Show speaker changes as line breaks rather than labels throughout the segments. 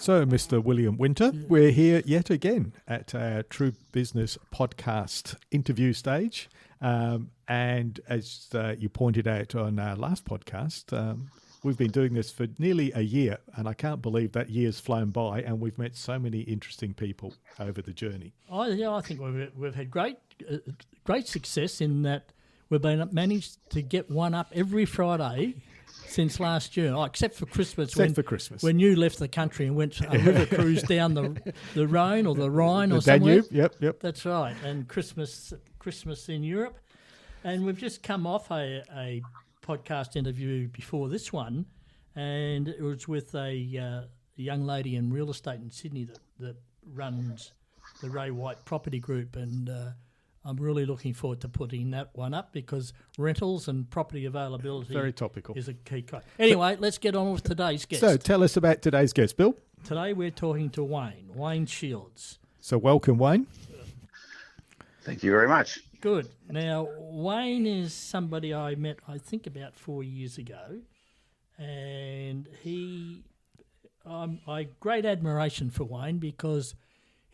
So, Mr. William Winter, we're here yet again at our True Business podcast interview stage. And as you pointed out on our last podcast, we've been doing this for nearly a year, and I can't believe that year's flown by, and we've met so many interesting people over the journey.
I think we've had great success in that we've managed to get one up every Friday since last year, except for Christmas. When you left the country and went a river cruise down the Rhone or the Rhine or somewhere.
Danube, yep.
That's right, and Christmas in Europe. And we've just come off a podcast interview before this one, and it was with a young lady in real estate in Sydney that runs the Ray White Property Group, and I'm really looking forward to putting that one up because rentals and property availability
very topical
is a key. Anyway, let's get on with today's guest.
So tell us about today's guest, Bill.
Today we're talking to Wayne Shields.
So welcome, Wayne.
Thank you very much.
Good. Now, Wayne is somebody I met, I think, about 4 years ago, and I great admiration for Wayne because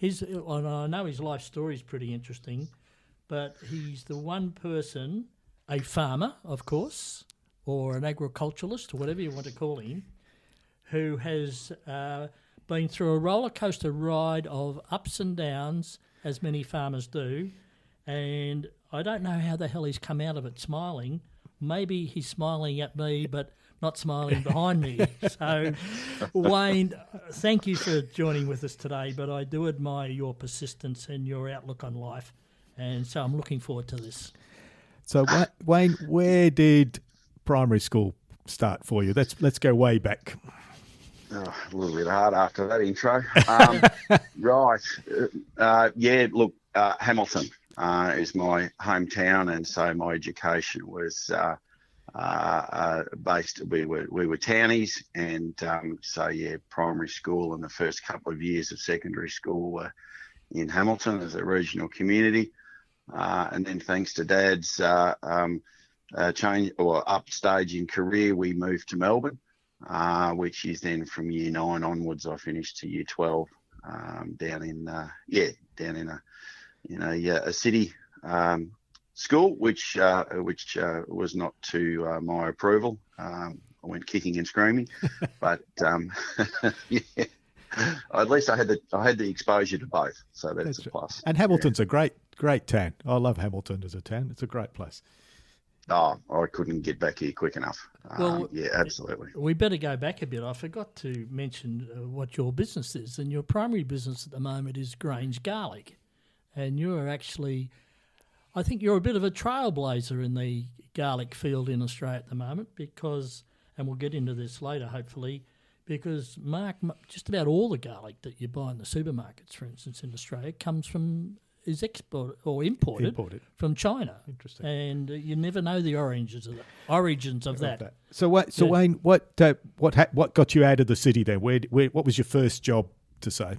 I know his life story is pretty interesting, but he's the one person, a farmer, of course, or an agriculturalist, or whatever you want to call him, who has been through a roller coaster ride of ups and downs, as many farmers do, and I don't know how the hell he's come out of it smiling. Maybe he's smiling at me, but not smiling behind me. So, Wayne, thank you for joining with us today, but I do admire your persistence and your outlook on life, and so I'm looking forward to this.
So, Wayne, where did primary school start for you? Let's go way back.
Oh, a little bit hard after that intro. Right. Hamilton is my hometown, and so my education was based. We were townies, and primary school and the first couple of years of secondary school were in Hamilton as a regional community, and then thanks to Dad's change or upstage in career, we moved to Melbourne, which is then from year 9 onwards. I finished to year 12 down in a city school, which was not to my approval. I went kicking and screaming, but yeah, at least I had the exposure to both, so that's a plus.
And Hamilton's a great town. I love Hamilton as a town. It's a great place.
Oh, I couldn't get back here quick enough.
Well,
yeah, absolutely.
We better go back a bit. I forgot to mention what your business is, and your primary business at the moment is Grange Garlic. And you're actually, I think you're a bit of a trailblazer in the garlic field in Australia at the moment because, and we'll get into this later hopefully, because just about all the garlic that you buy in the supermarkets, for instance, in Australia, is exported or imported from China.
Interesting.
And you never know the origins of that.
So Wayne, what got you out of the city then? What was your first job to say?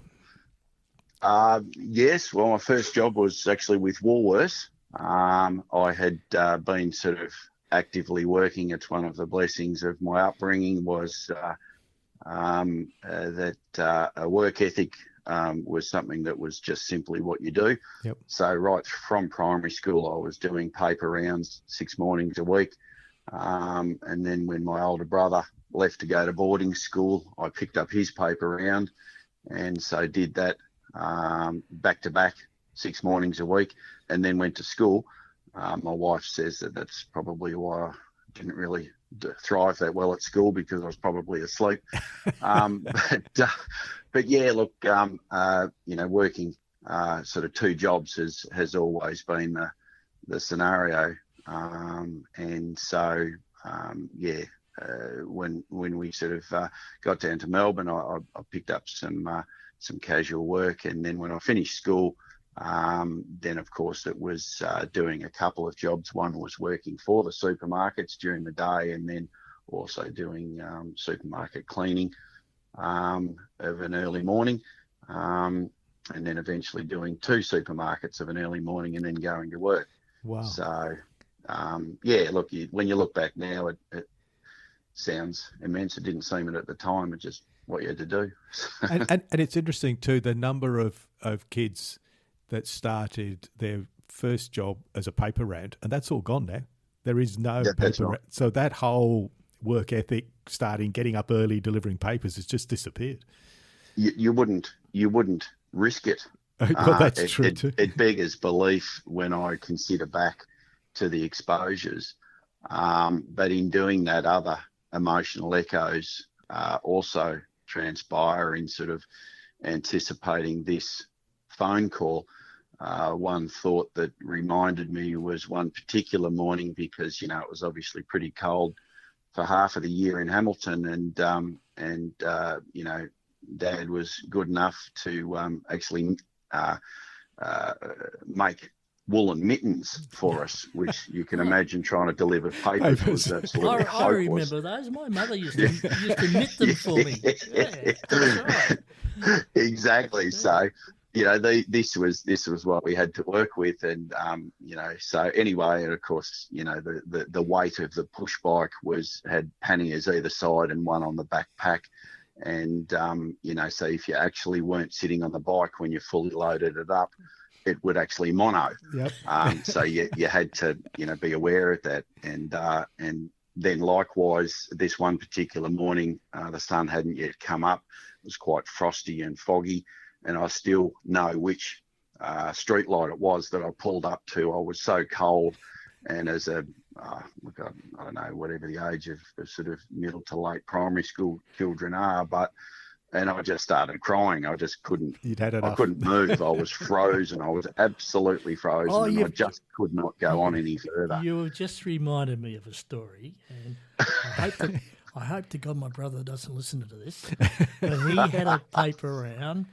Yes, well, my first job was actually with Woolworths. I had been sort of actively working. It's one of the blessings of my upbringing was that a work ethic was something that was just simply what you do.
Yep.
So right from primary school, I was doing paper rounds 6 mornings a week. And then when my older brother left to go to boarding school, I picked up his paper round and so did that back to back 6 mornings a week, and then went to school. My wife says that's probably why I didn't really thrive that well at school because I was probably asleep. But yeah, look, working sort of 2 jobs has always been the scenario. And so, when we sort of got down to Melbourne, I picked up some casual work, and then when I finished school, then of course it was doing a couple of jobs. One was working for the supermarkets during the day, and then also doing supermarket cleaning of an early morning, and then eventually doing 2 supermarkets of an early morning and then going to work.
Wow.
So, look, when you look back now, sounds immense. It didn't seem it at the time. It's just what you had to do.
And it's interesting too, the number of kids that started their first job as a paper round, and that's all gone now. There is no paper round. So that whole work ethic, getting up early, delivering papers, has just disappeared.
You wouldn't risk it.
Well, that's true too.
It beggars belief when I consider back to the exposures. But in doing that, other emotional echoes also transpire in sort of anticipating this phone call. One thought that reminded me was one particular morning, because, it was obviously pretty cold for half of the year in Hamilton, and Dad was good enough to actually make woolen mittens for us, which you can imagine trying to deliver papers was absolutely hopeless.
I remember those. My mother used to knit them for me. Yeah, that's right.
Exactly. So, this was what we had to work with, and so anyway, and of course, the weight of the push bike had panniers either side and one on the backpack. And, so if you actually weren't sitting on the bike when you fully loaded it up, it would actually mono.
Yep.
So you had to, be aware of that. And then likewise, this one particular morning, the sun hadn't yet come up. It was quite frosty and foggy. And I still know which street light it was that I pulled up to. I was so cold. And as I don't know, whatever the age of sort of middle to late primary school children are, and I just started crying. I just couldn't.
You'd had enough.
I couldn't move. I was frozen. I was absolutely frozen. I just could not go on any further.
You have just reminded me of a story, and I hope to God my brother doesn't listen to this. But he had a paper round,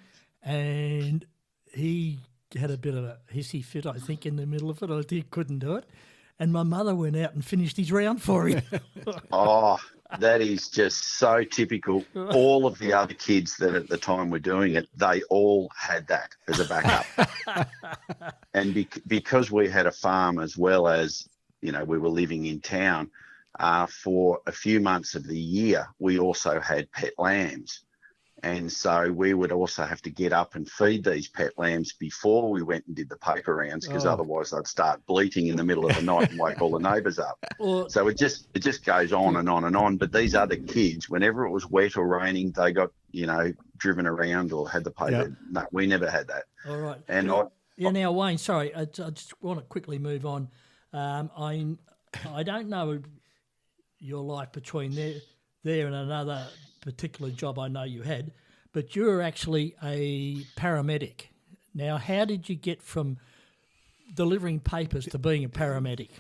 and he had a bit of a hissy fit, I think, in the middle of it. I couldn't do it. And my mother went out and finished his round for him.
Oh, that is just so typical. All of the other kids that at the time were doing it, they all had that as a backup. And because we had a farm as well as, we were living in town, for a few months of the year, we also had pet lambs. And so we would also have to get up and feed these pet lambs before we went and did the paper rounds, because otherwise they'd start bleating in the middle of the night and wake all the neighbours up. So it just goes on and on and on. But these other kids, whenever it was wet or raining, they got, driven around or had the paper. Yep. No, we never had that.
All right.
And
now, Wayne, sorry, I just want to quickly move on. I don't know your life between there and another particular job I know you had, but you were actually a paramedic. Now, how did you get from delivering papers to being a paramedic?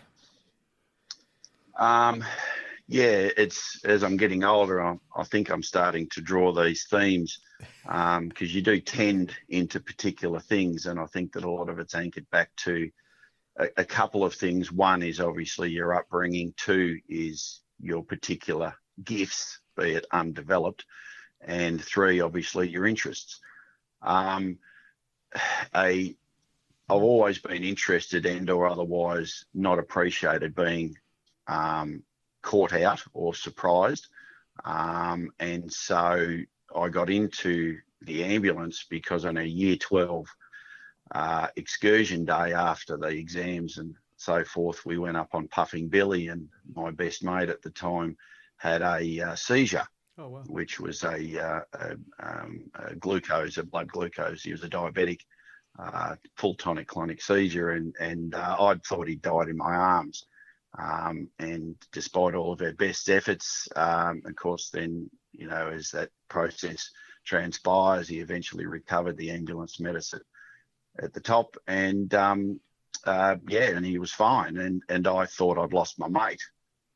It's as I'm getting older, I think I'm starting to draw these themes, because you do tend into particular things, and I think that a lot of it's anchored back to a couple of things. One is obviously your upbringing. Two is your particular gifts, be it undeveloped, and three, obviously, your interests. I've always been interested and or otherwise not appreciated being caught out or surprised. And so I got into the ambulance because on a year 12 excursion day after the exams and so forth, we went up on Puffing Billy, and my best mate at the time had a seizure.
Oh, wow.
Which was a blood glucose. He was a diabetic, full tonic-clonic seizure, and I'd thought he died in my arms. And despite all of our best efforts, of course, then, as that process transpires, he eventually recovered. The ambulance met us at the top, and and he was fine. And I thought I'd lost my mate.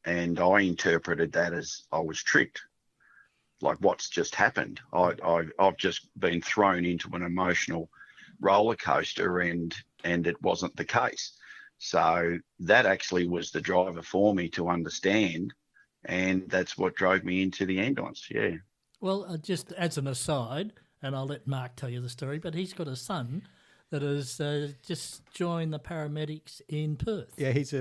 And I interpreted that as I was tricked, like what's just happened. I've just been thrown into an emotional roller coaster, and it wasn't the case. So that actually was the driver for me to understand, and that's what drove me into the ambulance. Yeah.
Well, just as an aside, and I'll let Mark tell you the story, but he's got a son that has just joined the paramedics in Perth.
Yeah, he's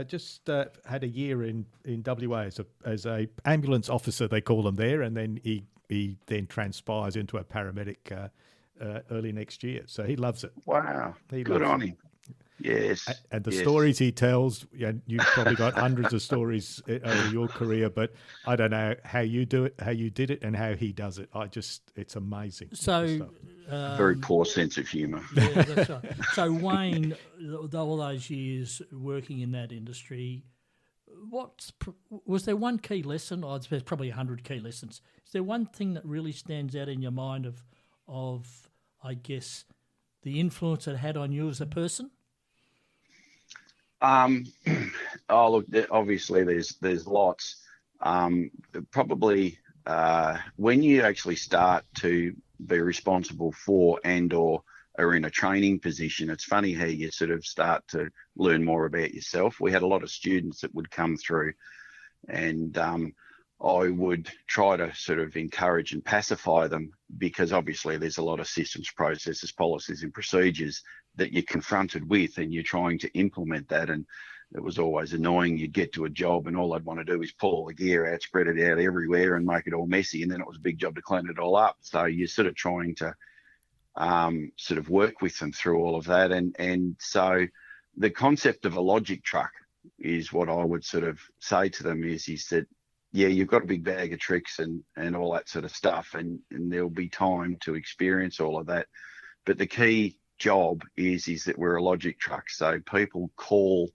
just had a year in WA as a ambulance officer, they call him there, and then he then transpires into a paramedic early next year. So he loves it.
Wow, good on him. Yes.
And the stories he tells, you've probably got hundreds of stories over your career, but I don't know how you do it, how you did it, and how he does it. It's amazing.
So,
very poor sense of humour.
Yeah, that's right. So Wayne, all those years working in that industry, was there one key lesson? Oh, there's probably 100 key lessons. Is there one thing that really stands out in your mind of I guess, the influence it had on you as a person?
Look, obviously there's lots. Probably when you actually start to be responsible for or are in a training position, it's funny how you sort of start to learn more about yourself. We had a lot of students that would come through, and I would try to sort of encourage and pacify them, because obviously there's a lot of systems, processes, policies and procedures that you're confronted with, and you're trying to implement that. And it was always annoying. You'd get to a job and all I'd want to do is pull all the gear out, spread it out everywhere and make it all messy. And then it was a big job to clean it all up. So you're sort of trying to sort of work with them through all of that. And so the concept of a logic truck is what I would sort of say to them is that, yeah, you've got a big bag of tricks and all that sort of stuff, and there'll be time to experience all of that. But the key job is that we're a logic truck. So people call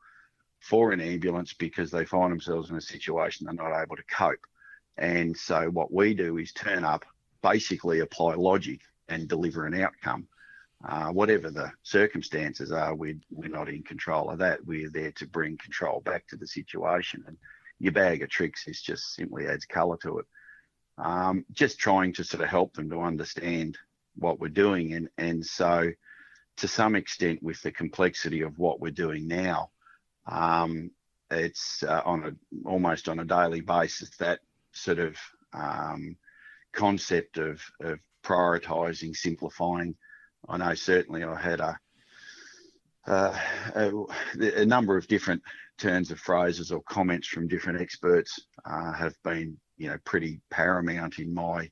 for an ambulance because they find themselves in a situation they're not able to cope. And so what we do is turn up, basically apply logic and deliver an outcome. Whatever the circumstances are, we're not in control of that. We're there to bring control back to the situation. And your bag of tricks is just simply adds colour to it. Just trying to sort of help them to understand what we're doing. And so to some extent, with the complexity of what we're doing now, it's almost on a daily basis, that sort of concept of prioritising, simplifying. I know certainly I had a number of different turns of phrases or comments from different experts have been, pretty paramount in my,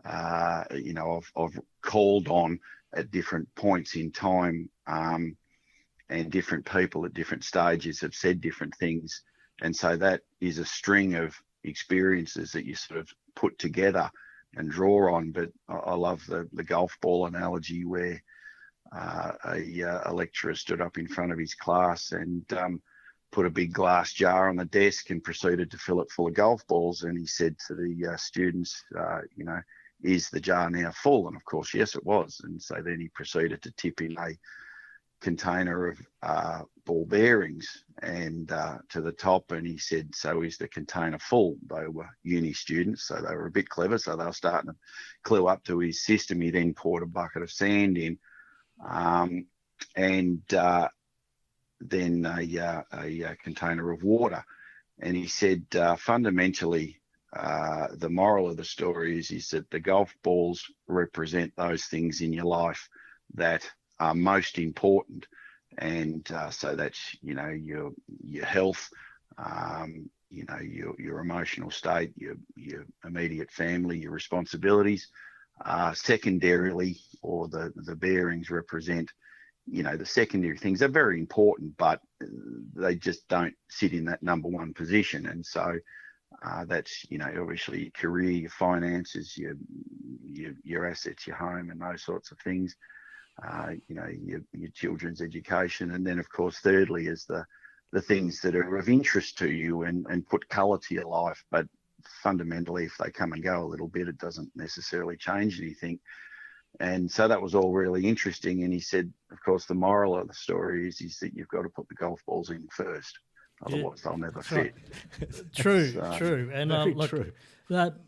I've called on at different points in time, and different people at different stages have said different things. And so that is a string of experiences that you sort of put together and draw on. But I love the golf ball analogy where a lecturer stood up in front of his class and put a big glass jar on the desk and proceeded to fill it full of golf balls. And he said to the students, is the jar now full? And of course, yes, it was. And so then he proceeded to tip in a container of ball bearings and to the top, and he said, so is the container full? They were uni students, so they were a bit clever, so they were starting to clue up to his system. He then poured a bucket of sand in, and then a container of water. And he said, fundamentally, the moral of the story is that the golf balls represent those things in your life that are most important. And so that's, your health, your emotional state, your immediate family, your responsibilities. Secondarily, or the bearings represent, the secondary things. They're very important, but they just don't sit in that number one position. And so that's, obviously your career, your finances, your assets, your home, and those sorts of things. Your children's education. And then, of course, thirdly is the things that are of interest to you and put colour to your life. But fundamentally, if they come and go a little bit, it doesn't necessarily change anything. And so that was all really interesting. And he said, of course, the moral of the story is that you've got to put the golf balls in first. Otherwise, they'll never fit.
Right. True. And
true.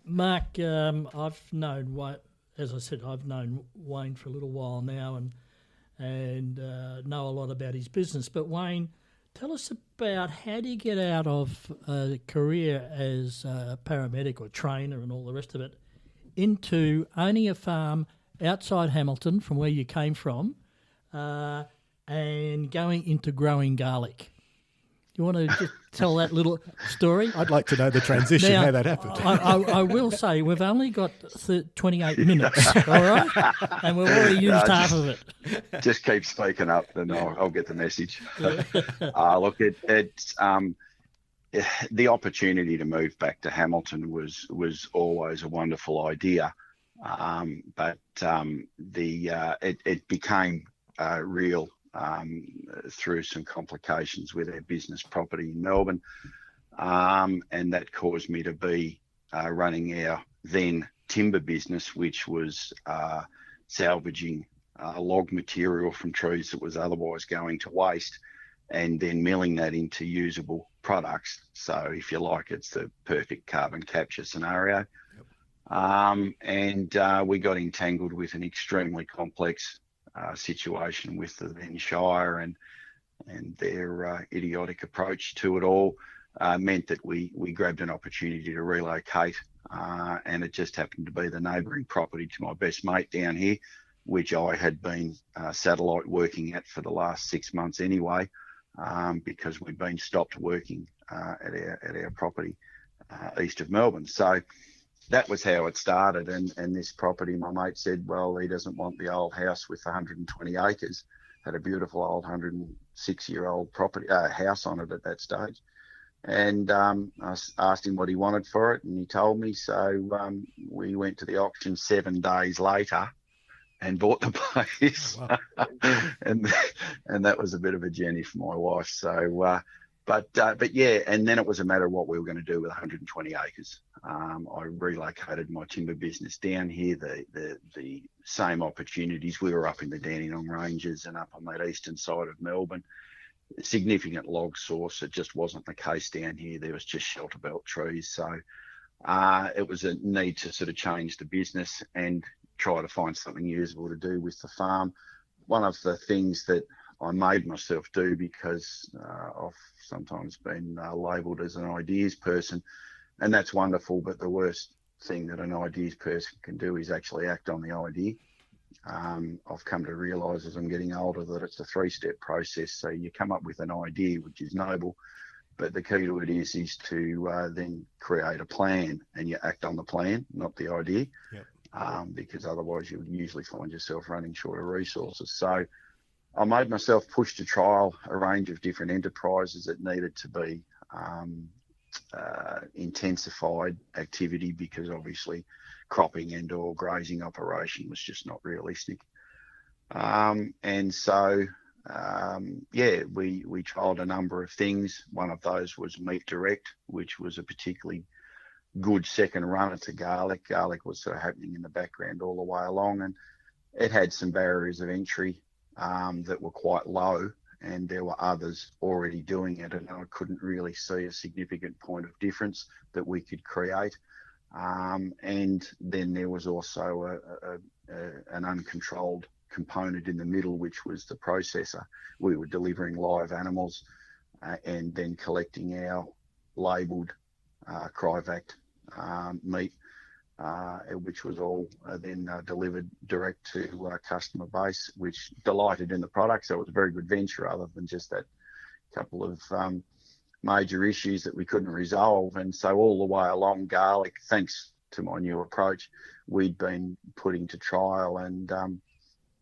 Mark, I've known, as I said, I've known Wayne for a little while now and know a lot about his business. But Wayne, tell us about how do you get out of a career as a paramedic or trainer and all the rest of it into owning a farm outside Hamilton from where you came from, and going into growing garlic. You want to just tell that little story?
I'd like to know the transition,
Now,
how that happened.
I will say we've only got 28 minutes, all right? And we've already used half of it.
Just keep speaking up, and I'll get the message. Look, it's the opportunity to move back to Hamilton was always a wonderful idea, but it became real through some complications with our business property in Melbourne, and that caused me to be running our then timber business, which was salvaging log material from trees that was otherwise going to waste, and then milling that into usable products. So if you like, it's the perfect carbon capture scenario. And we got entangled with an extremely complex situation with the then Shire and their idiotic approach to it all. Meant that we grabbed an opportunity to relocate, and it just happened to be the neighbouring property to my best mate down here, which I had been satellite working at for the last 6 months anyway, because we'd been stopped working at our property east of Melbourne. So that was how it started. And this property, my mate said, well, he doesn't want the old house with 120 acres. Had a beautiful old 106-year-old property house on it at that stage. And I asked him what he wanted for it, and he told me. So we went to the auction 7 days later and bought the place. Oh, wow. and that was a bit of a journey for my wife. So, but yeah, and then it was a matter of what we were going to do with 120 acres. I relocated my timber business down here. The same opportunities. We were up in the Dandenong Ranges and up on that eastern side of Melbourne. Significant log source. It just wasn't the case down here. There was just shelter belt trees. So it was a need to sort of change the business and try to find something usable to do with the farm. One of the things that I made myself do, because I've sometimes been labelled as an ideas person, and that's wonderful, but the worst thing that an ideas person can do is actually act on the idea. I've come to realise as I'm getting older that it's a 3-step process. So you come up with an idea, which is noble, but the key to it is to then create a plan, and you act on the plan, not the idea. Yep. Because otherwise you would usually find yourself running short of resources. So I made myself push to trial a range of different enterprises that needed to be intensified activity, because obviously cropping and or grazing operation was just not realistic. And so, we trialled a number of things. One of those was Meat Direct, which was a particularly good second runner to garlic. Garlic was sort of happening in the background all the way along, and it had some barriers of entry that were quite low, and there were others already doing it, and I couldn't really see a significant point of difference that we could create. And then there was also an uncontrolled component in the middle, which was the processor. We were delivering live animals and then collecting our labelled Cryovac meat, which was all then delivered direct to customer base, which delighted in the product. So it was a very good venture, other than just that couple of major issues that we couldn't resolve. And so all the way along, garlic, thanks to my new approach, we'd been putting to trial. And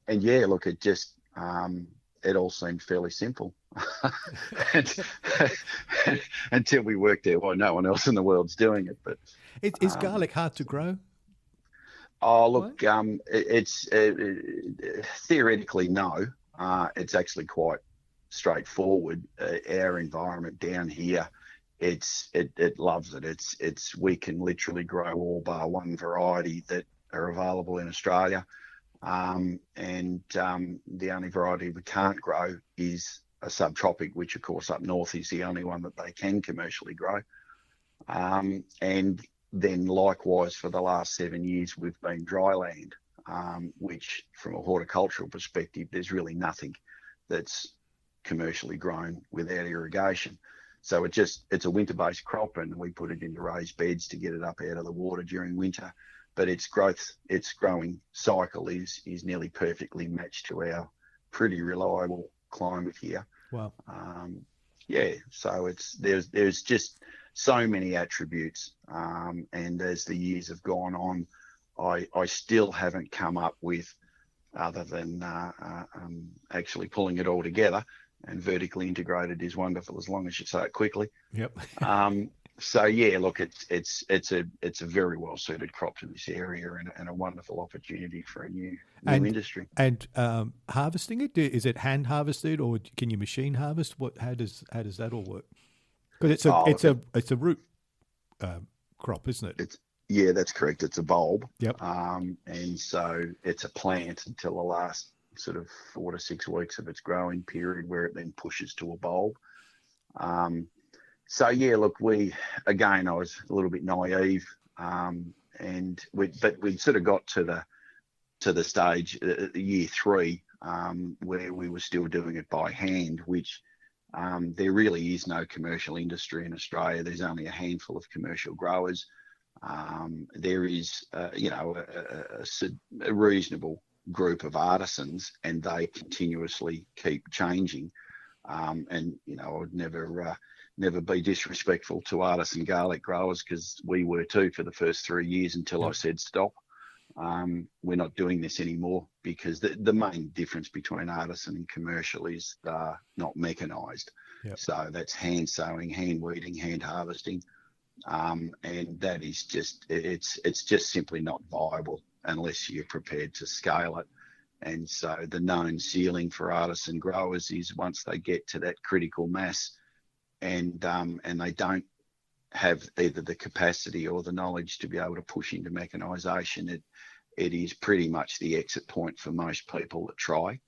yeah, look, it just it all seemed fairly simple until we worked out why no one else in the world's doing it. But
is garlic hard to grow?
Oh, look, it's theoretically no. It's actually quite straightforward. Our environment down here, it loves it. It's we can literally grow all bar one variety that are available in Australia, and the only variety we can't grow is a subtropic, which of course up north is the only one that they can commercially grow. And then likewise for the last 7 years we've been dry land, which from a horticultural perspective there's really nothing that's commercially grown without irrigation. So it's a winter-based crop, and we put it into raised beds to get it up out of the water during winter. But its growing cycle is nearly perfectly matched to our pretty reliable climate here.
Wow.
So there's just so many attributes, and as the years have gone on, I still haven't come up with, other than actually pulling it all together. And vertically integrated is wonderful as long as you say it quickly.
Yep.
So yeah, look, it's a very well suited crop to this area, and a wonderful opportunity for a new industry.
And harvesting it, is it hand harvested or can you machine harvest? How does that all work? Because it's a root crop, isn't it?
Yeah, that's correct. It's a bulb.
Yep.
And so it's a plant until the last sort of 4 to 6 weeks of its growing period, where it then pushes to a bulb. So yeah, look, I was a little bit naive, but we sort of got to the stage, year 3, where we were still doing it by hand, which there really is no commercial industry in Australia. There's only a handful of commercial growers. There is, a reasonable group of artisans, and they continuously keep changing. And I would never be disrespectful to artisan garlic growers, because we were too for the first 3 years until I said stop. We're not doing this anymore, because the main difference between artisan and commercial is not mechanised.
Yep.
So that's hand sowing, hand weeding, hand harvesting. And that is it's just simply not viable unless you're prepared to scale it. And so the known ceiling for artisan growers is, once they get to that critical mass, and they don't have either the capacity or the knowledge to be able to push into mechanisation, it is pretty much the exit point for most people that try.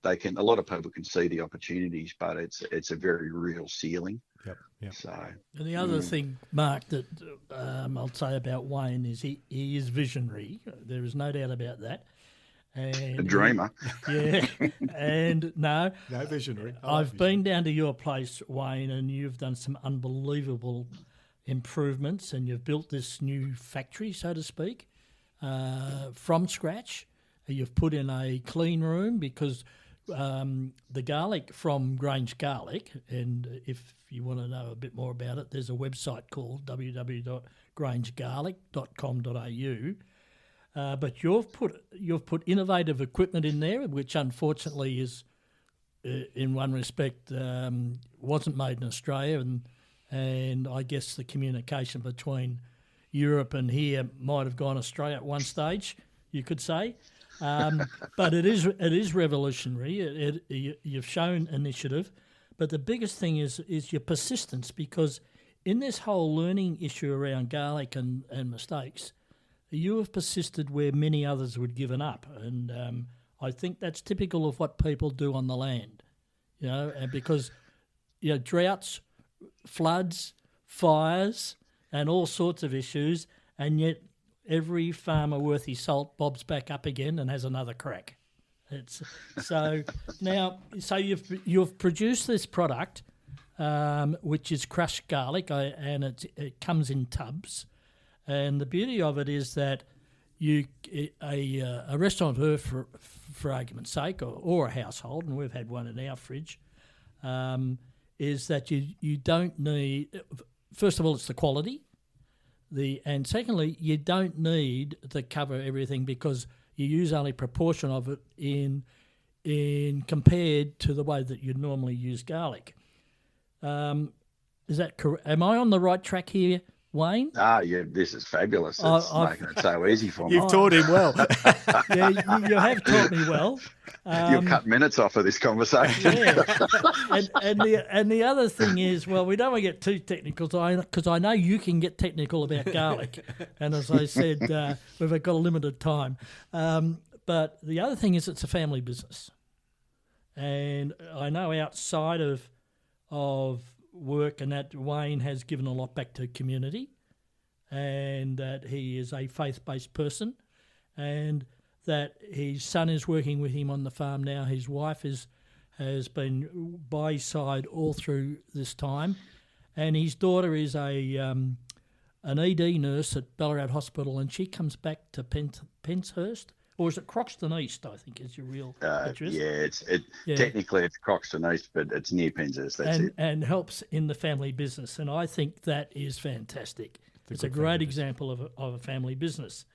A lot of people can see the opportunities, but it's a very real ceiling.
Yep.
So,
and the other thing, Mark, that I'll say about Wayne is he is visionary. There is no doubt about that. And
a dreamer.
And no
visionary.
I've been down to your place, Wayne, and you've done some unbelievable improvements, and you've built this new factory, so to speak, from scratch. You've put in a clean room, because the garlic from Grange Garlic, and if you want to know a bit more about it, there's a website called www.grangegarlic.com.au. But you've put innovative equipment in there, which unfortunately is, in one respect, wasn't made in Australia, and I guess the communication between Europe and here might have gone astray at one stage, you could say. But it is revolutionary. You've shown initiative, but the biggest thing is your persistence, because in this whole learning issue around garlic and mistakes, you have persisted where many others would have given up, and I think that's typical of what people do on the land, and because droughts, floods, fires, and all sorts of issues, and yet every farmer worth his salt bobs back up again and has another crack. So you've produced this product, which is crushed garlic, and it comes in tubs. And the beauty of it is that a restaurateur, for argument's sake, or a household, and we've had one in our fridge, is that you don't need. First of all, it's the quality. And secondly, you don't need to cover everything, because you use only a proportion of it in compared to the way that you normally use garlic. Is that correct? Am I on the right track here, Wayne?
Yeah, this is fabulous. It's making it so easy for me.
You've taught him well.
Yeah, you have taught me well.
You'll cut minutes off of this conversation.
Yeah. And the other thing is, well, we don't want to get too technical, because I know you can get technical about garlic. And as I said, we've got a limited time. But the other thing is, it's a family business. And I know outside of work and that, Wayne has given a lot back to community, and that he is a faith-based person, and that his son is working with him on the farm now. His wife has been by his side all through this time, and his daughter is an ED nurse at Ballarat Hospital, and she comes back to Penshurst, Or is it Croxton East, I think, is your real address?
Technically it's Croxton East, but it's near Penzas, that's it.
And helps in the family business, and I think that is fantastic. It's a great example of a family business.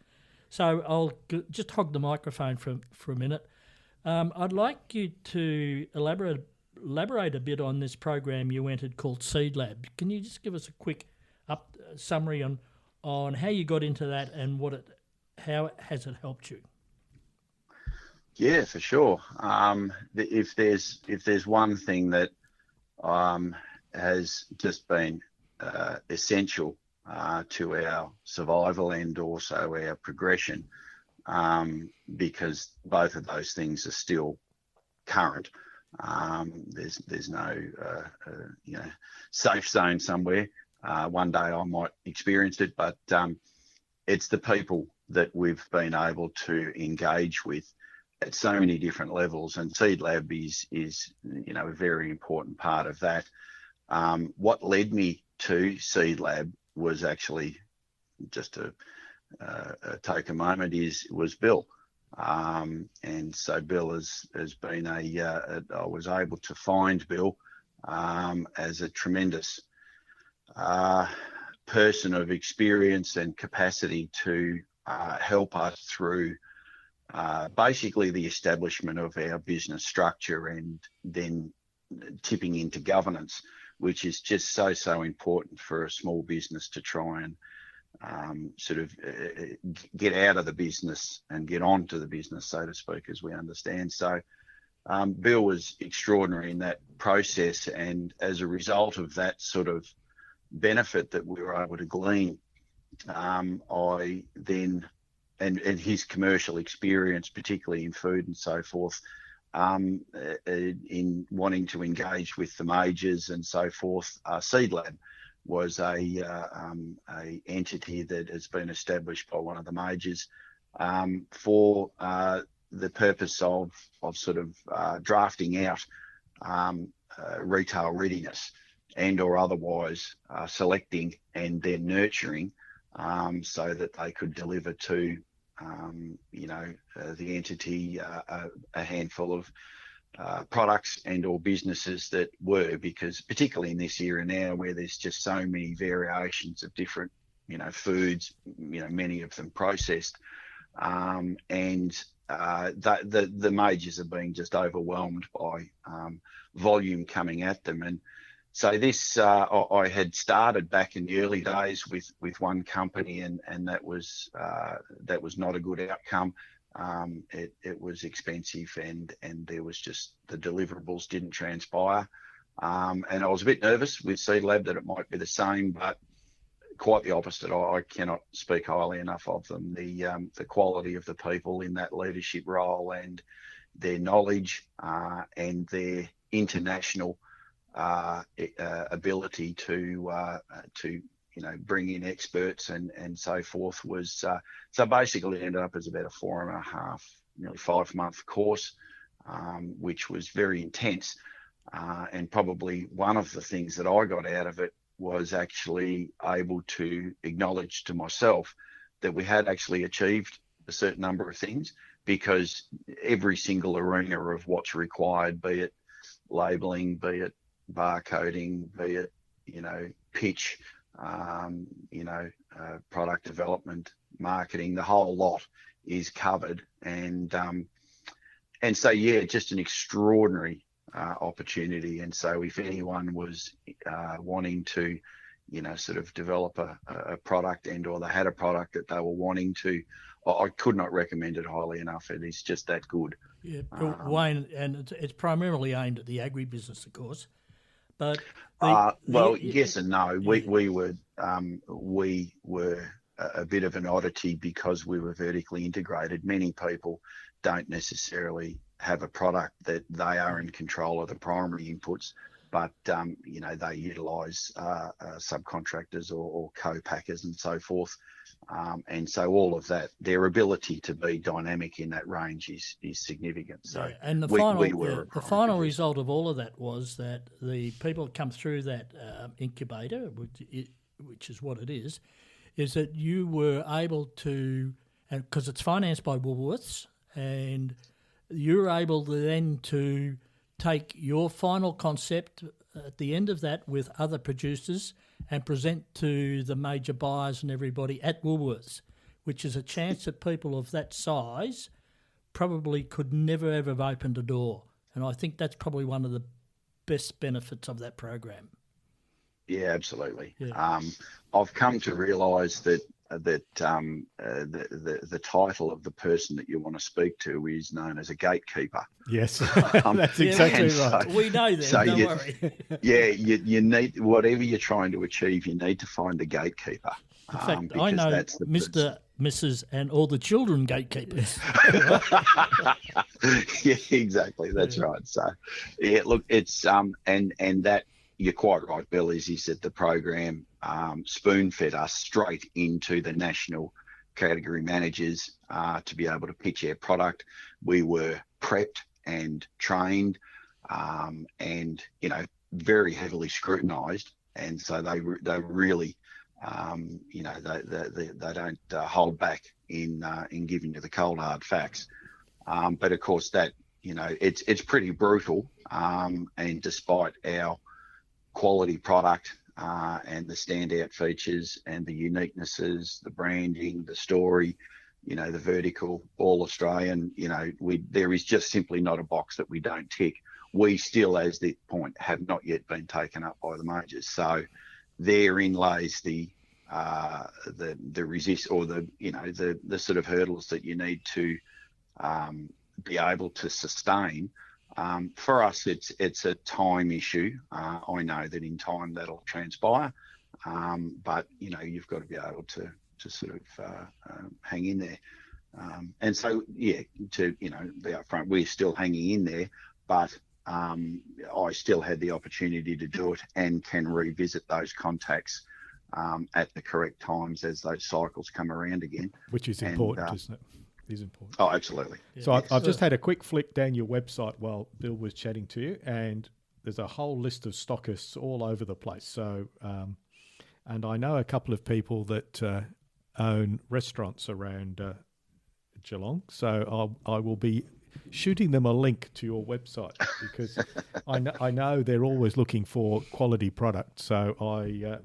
So I'll just hog the microphone for a minute. I'd like you to elaborate a bit on this program you entered called Seed Lab. Can you just give us a quick summary on how you got into that and how has it helped you?
Yeah, for sure. If there's one thing that has just been essential to our survival and also our progression, because both of those things are still current. There's no safe zone somewhere. One day I might experience it, but it's the people that we've been able to engage with at so many different levels, and Seed Lab is a very important part of that. What led me to Seed Lab was actually, just to take a moment, was Bill. And so Bill has been I was able to find Bill as a tremendous person of experience and capacity to help us through basically the establishment of our business structure, and then tipping into governance, which is just so important for a small business to try and get out of the business and get onto the business, so to speak, as we understand. So Bill was extraordinary in that process, and as a result of that sort of benefit that we were able to glean, I then, and his commercial experience, particularly in food and so forth, in wanting to engage with the majors and so forth, Seed Lab was a entity that has been established by one of the majors for the purpose of sort of drafting out retail readiness and or otherwise selecting and then nurturing so that they could deliver to the entity a handful of products and or businesses that were, because particularly in this era now where there's just so many variations of different foods, many of them processed, and the majors are being just overwhelmed by volume coming at them. And so this I had started back in the early days with one company, and that was not a good outcome. It was expensive, and there was just the deliverables didn't transpire, and I was a bit nervous with Seed Lab that it might be the same, but quite the opposite. I cannot speak highly enough of them. The quality of the people in that leadership role, and their knowledge and their international ability to bring in experts and so forth was so basically it ended up as about a 4.5, nearly 5-month course, which was very intense, and probably one of the things that I got out of it was actually able to acknowledge to myself that we had actually achieved a certain number of things, because every single arena of what's required, be it labeling, be it barcoding, be it pitch, product development, marketing, the whole lot is covered, and so just an extraordinary opportunity. And so if anyone was wanting to sort of develop a product and or they had a product that they were wanting to, I could not recommend it highly enough. It is just that good.
Yeah, Wayne, and it's primarily aimed at the agribusiness, of course. But
yes and no. We were a bit of an oddity because we were vertically integrated. Many people don't necessarily have a product that they are in control of the primary inputs, but they utilise subcontractors or co-packers and so forth. And so all of that, their ability to be dynamic in that range is significant. So
and the final result of all of that was that the people that come through that incubator, which is what it is that you were able to, because it's financed by Woolworths, and you're able to then to take your final concept at the end of that with other producers and present to the major buyers and everybody at Woolworths, which is a chance that people of that size probably could never ever have opened a door. And I think that's probably one of the best benefits of that program.
Yeah, absolutely.
Yeah.
I've come to realise that the title of the person that you want to speak to is known as a gatekeeper.
Yes, that's exactly right.
We know that. So don't worry.
Yeah, you need, whatever you're trying to achieve, you need to find a gatekeeper.
In fact, I know Mr., Mrs. and all the children gatekeepers.
Yeah, exactly. That's right. So, yeah, look, it's and that you're quite right, Bill. Is that the program spoon-fed us straight into the national category managers to be able to pitch our product. We were prepped and trained, and very heavily scrutinised, and so they really. They don't hold back in giving you the cold hard facts, but of course that it's pretty brutal. And despite our quality product and the standout features and the uniquenesses, the branding, the story, the vertical, all Australian, there is just simply not a box that we don't tick. We still, as the point, have not yet been taken up by the majors. So. Therein lays the resist or the sort of hurdles that you need to be able to sustain. For us, it's a time issue. I know that in time that'll transpire, but you've got to be able to sort of hang in there. And so to be upfront, we're still hanging in there, but. I still had the opportunity to do it and can revisit those contacts at the correct times as those cycles come around again.
Which is important, isn't it? It is important.
Oh, absolutely.
Yeah. So I've just had a quick flick down your website while Bill was chatting to you, and there's a whole list of stockists all over the place. So, and I know a couple of people that own restaurants around Geelong, so I will be shooting them a link to your website because I know they're always looking for quality product. So I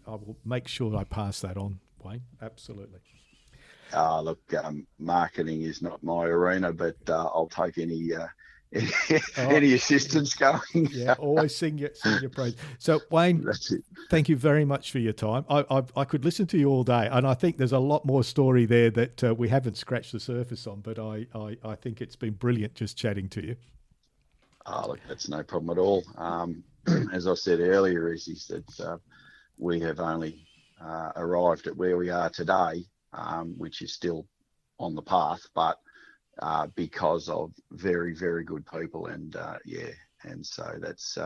will make sure I pass that on, Wayne. Absolutely.
Look, marketing is not my arena, but I'll take any assistance going.
Yeah, always sing your praise. So, Wayne, thank you very much for your time. I could listen to you all day, and I think there's a lot more story there that we haven't scratched the surface on, but I think it's been brilliant just chatting to you.
Look, that's no problem at all. As I said earlier, is that we have only arrived at where we are today, which is still on the path, but because of very, very good people. And and so that's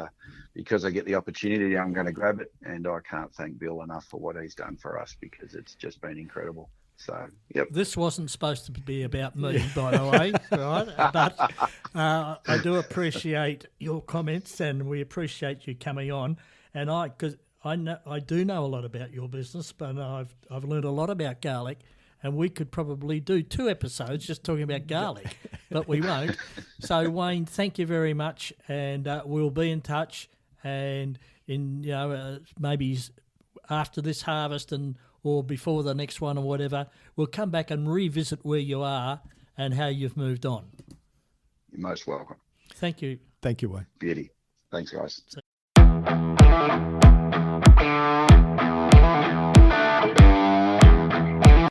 because I get the opportunity, I'm going to grab it. And I can't thank Bill enough for what he's done for us because it's just been incredible. So, yep.
This wasn't supposed to be about me, by the way, right? But I do appreciate your comments and we appreciate you coming on. And because I do know a lot about your business, but I've learned a lot about garlic. And we could probably do 2 episodes just talking about garlic, but we won't. So, Wayne, thank you very much, and we'll be in touch. And maybe after this harvest or before the next one or whatever, we'll come back and revisit where you are and how you've moved on.
You're most welcome.
Thank you.
Thank you, Wayne.
Beauty. Thanks, guys.